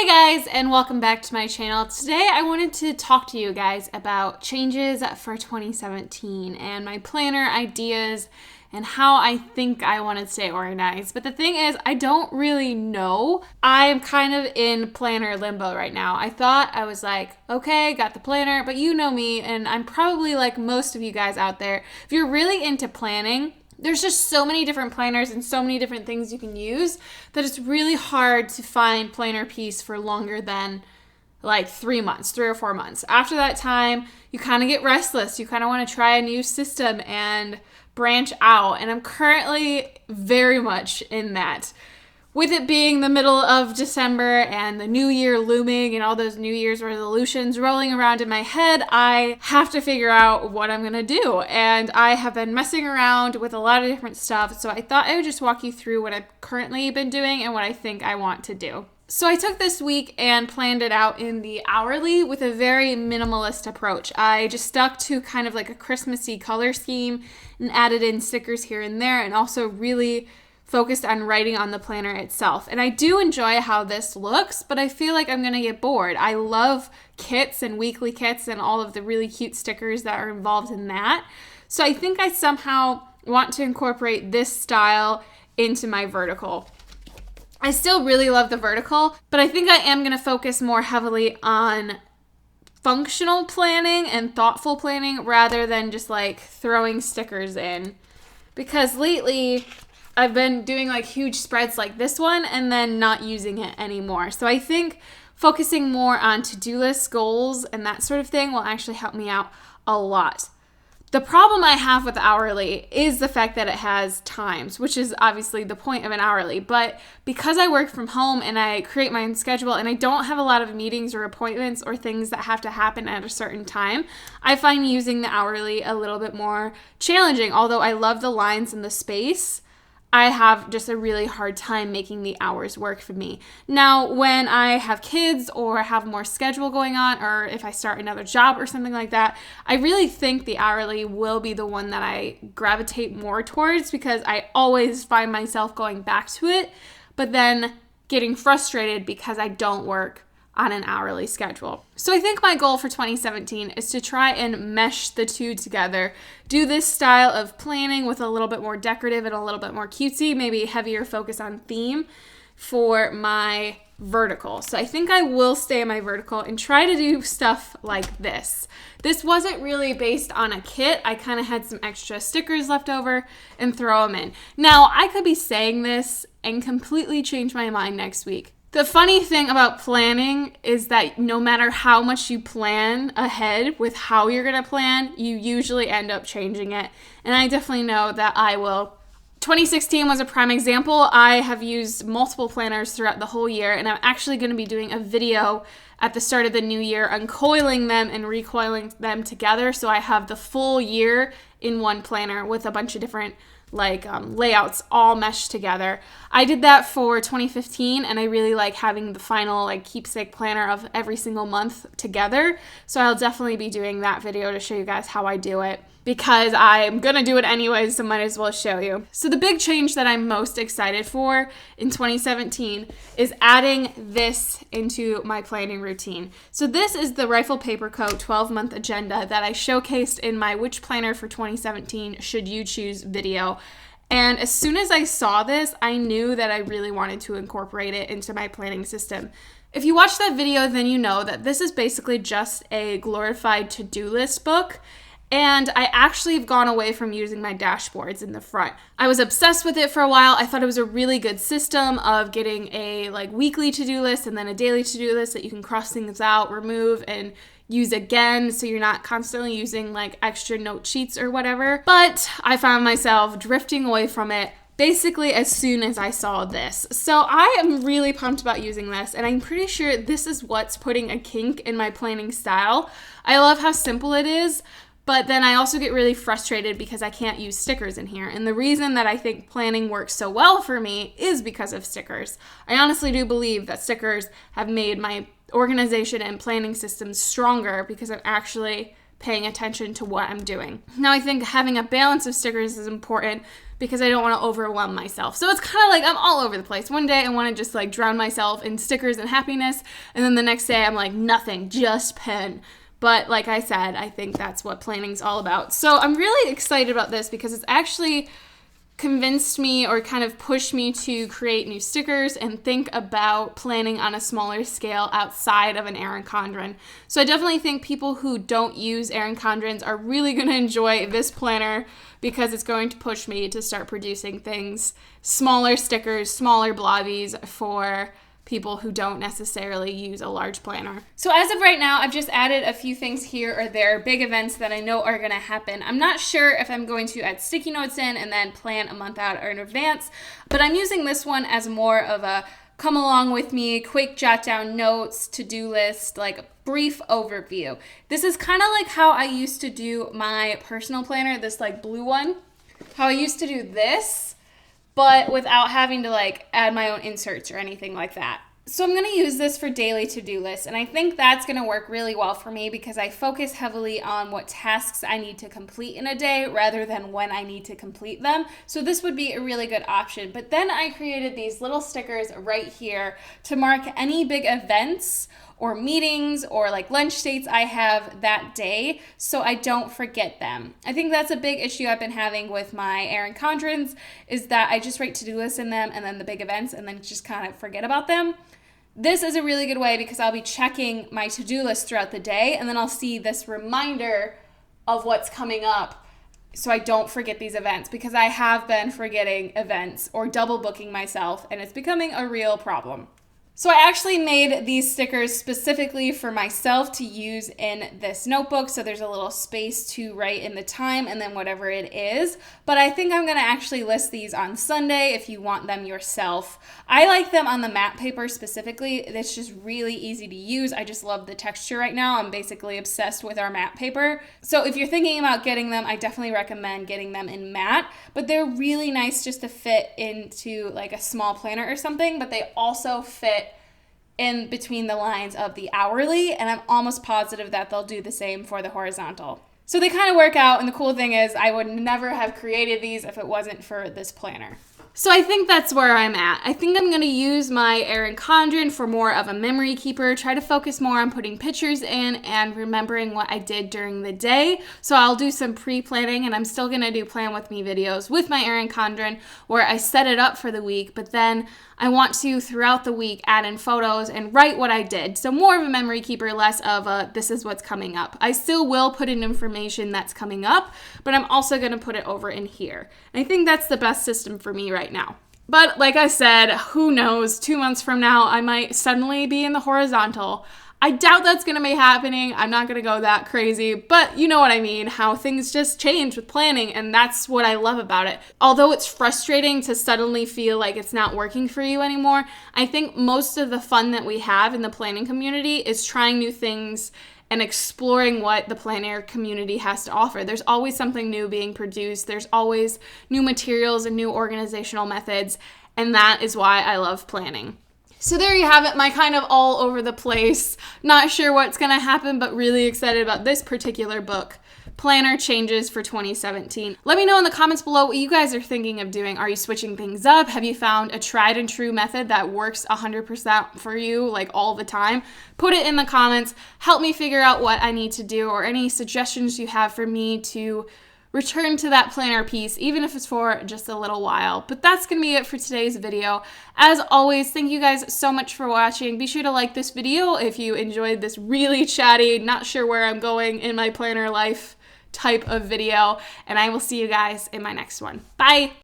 Hey guys, and welcome back to my channel. Today I wanted to talk to you guys about changes for 2017 and my planner ideas and how I think I want to stay organized. But the thing is, I don't really know. I'm kind of in planner limbo right now. I was like, okay, got the planner, but you know me, and I'm probably like most of you guys out there. If you're really into planning, there's just so many different planners and so many different things you can use that it's really hard to find planner piece for longer than like 3 months, 3 or 4 months. After that time, you kind of get restless. You kind of want to try a new system and branch out. And I'm currently very much in that. With it being the middle of December and the new year looming and all those New Year's resolutions rolling around in my head, I have to figure out what I'm going to do. And I have been messing around with a lot of different stuff. So I thought I would just walk you through what I've currently been doing and what I think I want to do. So I took this week and planned it out in the hourly with a very minimalist approach. I just stuck to kind of like a Christmassy color scheme and added in stickers here and there, and also really focused on writing on the planner itself. And I do enjoy how this looks, but I feel like I'm going to get bored. I love kits and weekly kits and all of the really cute stickers that are involved in that. So I think I somehow want to incorporate this style into my vertical. I still really love the vertical, but I think I am going to focus more heavily on functional planning and thoughtful planning rather than just like throwing stickers in. Because lately I've been doing like huge spreads like this one and then not using it anymore. So I think focusing more on to-do lists, goals, and that sort of thing will actually help me out a lot. The problem I have with hourly is the fact that it has times, which is obviously the point of an hourly. But because I work from home and I create my own schedule and I don't have a lot of meetings or appointments or things that have to happen at a certain time, I find using the hourly a little bit more challenging. Although I love the lines and the space, I have just a really hard time making the hours work for me. Now, when I have kids or have more schedule going on, or if I start another job or something like that, I really think the hourly will be the one that I gravitate more towards because I always find myself going back to it, but then getting frustrated because I don't work on an hourly schedule. So I think my goal for 2017 is to try and mesh the two together. Do this style of planning with a little bit more decorative and a little bit more cutesy, maybe heavier focus on theme for my vertical. So I think I will stay in my vertical and try to do stuff like this. This wasn't really based on a kit. I kind of had some extra stickers left over and throw them in. Now, I could be saying this and completely change my mind next week. The funny thing about planning is that no matter how much you plan ahead with how you're going to plan, you usually end up changing it. And I definitely know that I will. 2016 was a prime example. I have used multiple planners throughout the whole year, and I'm actually going to be doing a video at the start of the new year, uncoiling them and recoiling them together. So I have the full year in one planner with a bunch of different layouts all meshed together. I did that for 2015, and I really like having the final keepsake planner of every single month together. So I'll definitely be doing that video to show you guys how I do it, because I'm gonna do it anyways, so might as well show you. So the big change that I'm most excited for in 2017 is adding this into my planning routine. So this is the Rifle Paper Co. 12-month agenda that I showcased in my Which Planner for 2017 Should You Choose video. And as soon as I saw this, I knew that I really wanted to incorporate it into my planning system. If you watched that video, then you know that this is basically just a glorified to-do list book. And I actually have gone away from using my dashboards in the front. I was obsessed with it for a while. I thought it was a really good system of getting a weekly to-do list and then a daily to-do list that you can cross things out, remove, and use again, so you're not constantly using extra note sheets or whatever. But I found myself drifting away from it basically as soon as I saw this. So I am really pumped about using this, and I'm pretty sure this is what's putting a kink in my planning style. I love how simple it is, but then I also get really frustrated because I can't use stickers in here. And the reason that I think planning works so well for me is because of stickers. I honestly do believe that stickers have made my organization and planning systems stronger because I'm actually paying attention to what I'm doing. Now, I think having a balance of stickers is important because I don't want to overwhelm myself. So it's kind of like I'm all over the place. One day I want to just like drown myself in stickers and happiness, and then the next day I'm like, nothing, just pen. But like I said, I think that's what planning's all about. So I'm really excited about this because it's actually convinced me or kind of pushed me to create new stickers and think about planning on a smaller scale outside of an Erin Condren. So I definitely think people who don't use Erin Condrens are really going to enjoy this planner because it's going to push me to start producing things, smaller stickers, smaller blobbies for people who don't necessarily use a large planner. So as of right now, I've just added a few things here or there, big events that I know are gonna happen. I'm not sure if I'm going to add sticky notes in and then plan a month out or in advance, but I'm using this one as more of a come along with me, quick jot down notes, to-do list, like brief overview. This is kind of like how I used to do my personal planner, this like blue one, how I used to do this, but without having to like add my own inserts or anything like that. So I'm going to use this for daily to-do lists, and I think that's going to work really well for me because I focus heavily on what tasks I need to complete in a day rather than when I need to complete them. So this would be a really good option. But then I created these little stickers right here to mark any big events or meetings or like lunch dates I have that day so I don't forget them. I think that's a big issue I've been having with my Erin Condrens is that I just write to-do lists in them and then the big events and then just kind of forget about them. This is a really good way because I'll be checking my to-do list throughout the day and then I'll see this reminder of what's coming up so I don't forget these events because I have been forgetting events or double booking myself and it's becoming a real problem. So I actually made these stickers specifically for myself to use in this notebook. So there's a little space to write in the time and then whatever it is. But I think I'm going to actually list these on Sunday if you want them yourself. I like them on the matte paper specifically. It's just really easy to use. I just love the texture right now. I'm basically obsessed with our matte paper. So if you're thinking about getting them, I definitely recommend getting them in matte. But they're really nice just to fit into like a small planner or something. But they also fit in between the lines of the hourly, and I'm almost positive that they'll do the same for the horizontal. So they kind of work out, and the cool thing is I would never have created these if it wasn't for this planner. So I think that's where I'm at. I think I'm going to use my Erin Condren for more of a memory keeper, try to focus more on putting pictures in and remembering what I did during the day. So I'll do some pre-planning, and I'm still going to do plan with me videos with my Erin Condren where I set it up for the week, but then I want to throughout the week add in photos and write what I did. So more of a memory keeper, less of a this is what's coming up. I still will put in information that's coming up, but I'm also going to put it over in here. And I think that's the best system for me right now. But like I said, who knows, 2 months from now, I might suddenly be in the horizontal. I doubt that's going to be happening. I'm not going to go that crazy, but you know what I mean, how things just change with planning, and that's what I love about it. Although it's frustrating to suddenly feel like it's not working for you anymore, I think most of the fun that we have in the planning community is trying new things and exploring what the planner community has to offer. There's always something new being produced. There's always new materials and new organizational methods, and that is why I love planning. So there you have it, my kind of all over the place, not sure what's going to happen, but really excited about this particular book, Planner Changes for 2017. Let me know in the comments below what you guys are thinking of doing. Are you switching things up? Have you found a tried and true method that works 100% for you, like all the time? Put it in the comments. Help me figure out what I need to do or any suggestions you have for me to return to that planner piece, even if it's for just a little while. But that's going to be it for today's video. As always, thank you guys so much for watching. Be sure to like this video if you enjoyed this really chatty, not sure where I'm going in my planner life type of video. And I will see you guys in my next one. Bye!